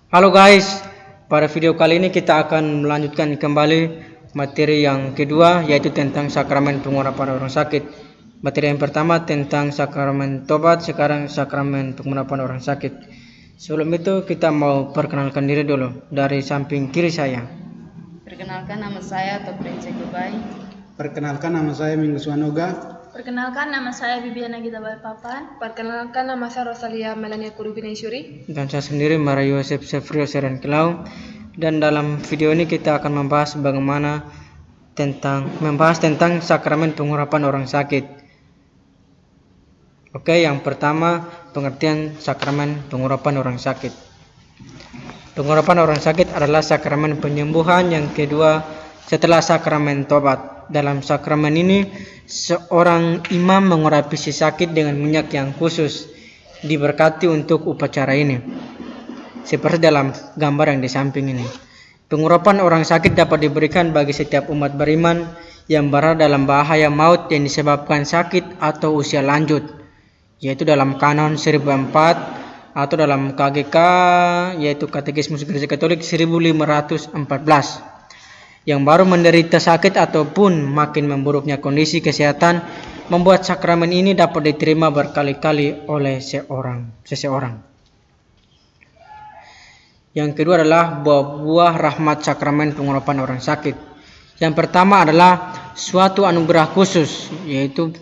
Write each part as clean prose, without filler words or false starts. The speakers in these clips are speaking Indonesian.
Halo guys, pada video kali ini kita akan melanjutkan kembali materi yang kedua, yaitu tentang sakramen pengurapan orang sakit. Materi yang pertama tentang sakramen tobat, sekarang sakramen pengurapan orang sakit. Sebelum itu kita mau perkenalkan diri dulu dari samping kiri saya. Perkenalkan, nama saya Toprense Gubai. Perkenalkan, nama saya Minggu Swanoga. Perkenalkan, nama saya Bibiana Gita Balikpapan. Perkenalkan, nama saya Rosalia Melania Kurubinaisuri. Dan saya sendiri Mario Yosef Sefrio Serenkilau. Dan dalam video ini kita akan membahas tentang sakramen pengurapan orang sakit. Oke, yang pertama pengertian sakramen pengurapan orang sakit. Pengurapan orang sakit adalah sakramen penyembuhan yang kedua setelah sakramen tobat. Dalam sakramen ini, seorang imam mengurapi si sakit dengan minyak yang khusus, diberkati untuk upacara ini. Seperti dalam gambar yang di samping ini. Pengurapan orang sakit dapat diberikan bagi setiap umat beriman yang berada dalam bahaya maut yang disebabkan sakit atau usia lanjut, yaitu dalam kanon 1004 atau dalam KGK, yaitu Katekismus Gereja Katolik 1514. Yang baru menderita sakit ataupun makin memburuknya kondisi kesehatan membuat sakramen ini dapat diterima berkali-kali oleh seseorang. Yang kedua adalah buah-buah rahmat sakramen pengurapan orang sakit. Yang pertama adalah suatu anugerah khusus, yaitu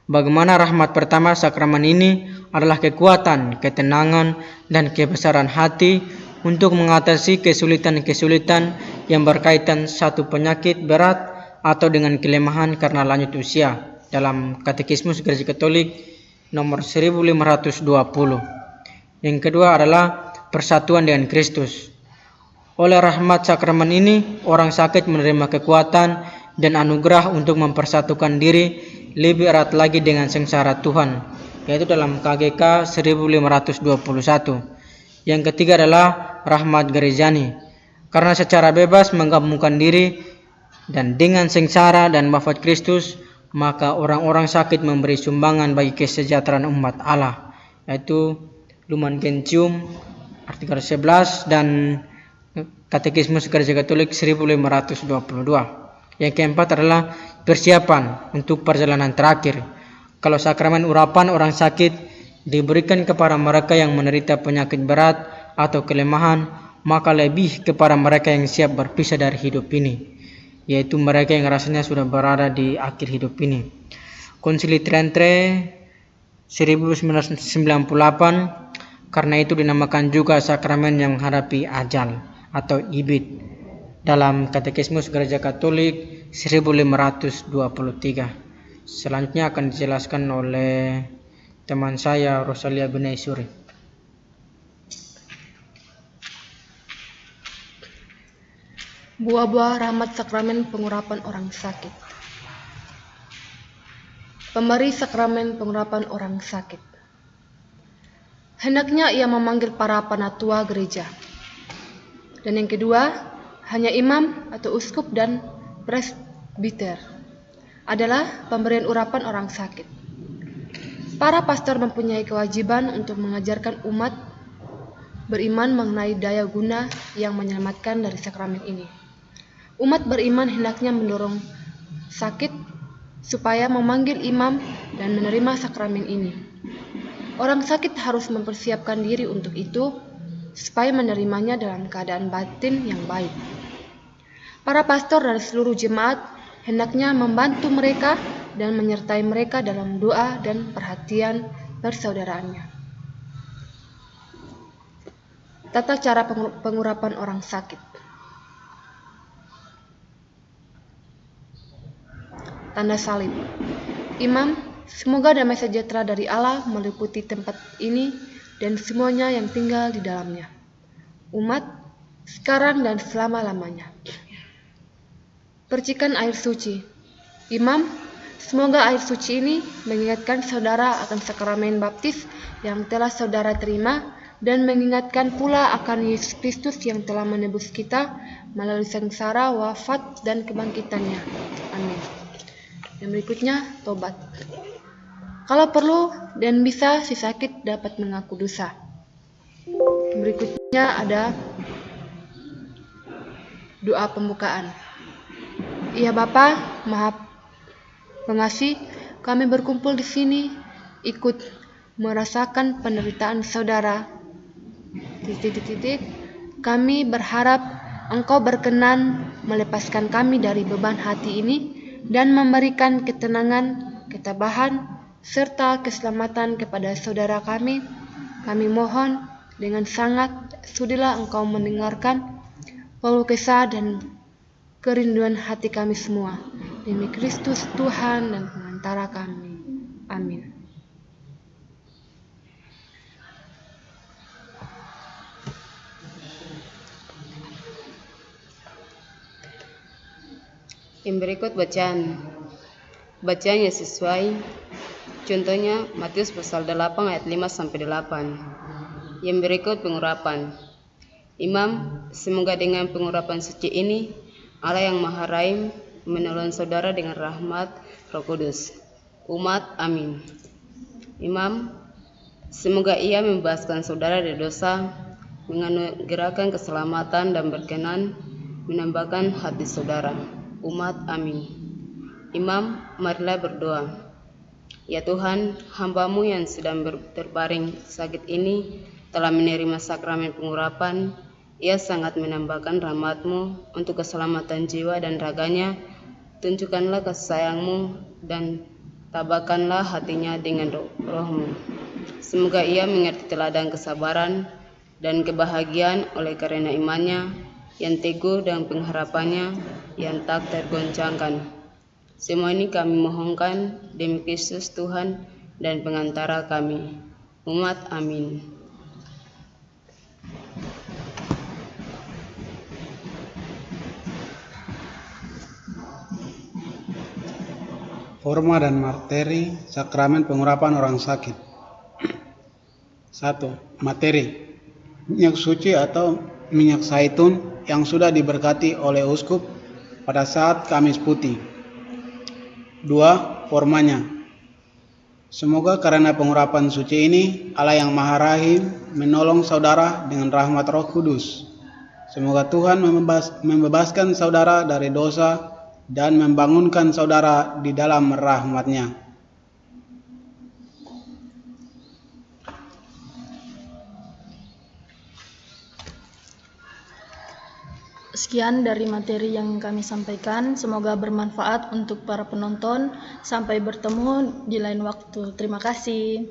bagaimana rahmat pertama sakramen ini adalah kekuatan, ketenangan, dan kebesaran hati untuk mengatasi kesulitan-kesulitan yang berkaitan satu penyakit berat atau dengan kelemahan karena lanjut usia, dalam Katekismus Gereja Katolik nomor 1520. Yang kedua adalah persatuan dengan Kristus. Oleh rahmat sakramen ini, orang sakit menerima kekuatan dan anugerah untuk mempersatukan diri lebih erat lagi dengan sengsara Tuhan, yaitu dalam KGK 1521. Yang ketiga adalah rahmat gerejani, karena secara bebas menggabungkan diri dan dengan sengsara dan wafat Kristus, maka orang-orang sakit memberi sumbangan bagi kesejahteraan umat Allah, yaitu Lumen Gentium artikel 11 dan Katekismus Gereja Katolik 1522. Yang keempat adalah persiapan untuk perjalanan terakhir. Kalau sakramen urapan orang sakit diberikan kepada mereka yang menderita penyakit berat atau kelemahan, maka lebih kepada mereka yang siap berpisah dari hidup ini, yaitu mereka yang rasanya sudah berada di akhir hidup ini. Konsili Trento 1998, karena itu dinamakan juga sakramen yang menghadapi ajal atau ibid, dalam Katekismus Gereja Katolik 1523. Selanjutnya akan dijelaskan oleh teman saya Rosalia Binaisuri. Buah-buah rahmat sakramen pengurapan orang sakit. Pemberi sakramen pengurapan orang sakit. Hendaknya ia memanggil para penatua gereja. Dan yang kedua, hanya imam atau uskup dan presbiter adalah pemberian urapan orang sakit. Para pastor mempunyai kewajiban untuk mengajarkan umat beriman mengenai daya guna yang menyelamatkan dari sakramen ini. Umat beriman hendaknya mendorong sakit supaya memanggil imam dan menerima sakramen ini. Orang sakit harus mempersiapkan diri untuk itu supaya menerimanya dalam keadaan batin yang baik. Para pastor dari seluruh jemaat hendaknya membantu mereka dan menyertai mereka dalam doa dan perhatian persaudaraannya. Tata cara pengurapan orang sakit. Tanda salib. Imam, semoga damai sejahtera dari Allah meliputi tempat ini dan semuanya yang tinggal di dalamnya. Umat, sekarang dan selama-lamanya. Percikan air suci. Imam, semoga air suci ini mengingatkan saudara akan sakramen baptis yang telah saudara terima dan mengingatkan pula akan Yesus Kristus yang telah menebus kita melalui sengsara, wafat, dan kebangkitannya. Amin. Yang berikutnya, tobat. Kalau perlu dan bisa, si sakit dapat mengaku dosa. Berikutnya ada Doa pembukaan. Ya Bapa, Maha Pengasih, kami berkumpul di sini ikut merasakan penderitaan saudara. Kami berharap Engkau berkenan melepaskan kami dari beban hati ini dan memberikan ketenangan, ketabahan, serta keselamatan kepada saudara kami. Kami mohon dengan sangat sudilah Engkau mendengarkan keluh kesah dan kerinduan hati kami semua. Demi Kristus Tuhan dan pengantara kami. Amin. Yang berikut bacaan. Bacaan yang sesuai. Contohnya Matius pasal 8 ayat 5 sampai 8. Yang berikut pengurapan. Imam, semoga dengan pengurapan suci ini Allah yang Maha Rahim menolong saudara dengan rahmat Roh Kudus. Umat, amin. Imam, semoga ia membebaskan saudara dari dosa, menganugerahkan keselamatan dan berkenan menambahkan hati saudara. Umat, amin. Imam, marilah berdoa. Ya Tuhan, hamba-Mu yang sedang terbaring sakit ini telah menerima sakramen pengurapan. Ia sangat menambahkan rahmat-Mu untuk keselamatan jiwa dan raganya. Tunjukkanlah kasih sayang-Mu dan tabahkanlah hatinya dengan roh-Mu. Semoga ia mengerti teladan kesabaran dan kebahagiaan oleh karena imannya yang teguh dan pengharapannya yang tak tergoncangkan. Semua ini kami mohonkan demi Kristus Tuhan dan pengantara kami. Umat, amin. Forma dan materi sakramen pengurapan orang sakit. 1. Materi. Minyak suci atau minyak zaitun yang sudah diberkati oleh uskup pada saat Kamis Putih. 2. Formanya. Semoga karena pengurapan suci ini Allah yang Maha Rahim menolong saudara dengan rahmat Roh Kudus. Semoga Tuhan membebaskan saudara dari dosa dan membangunkan saudara di dalam rahmat-Nya. Sekian dari materi yang kami sampaikan, semoga bermanfaat untuk para penonton. Sampai bertemu di lain waktu. Terima kasih.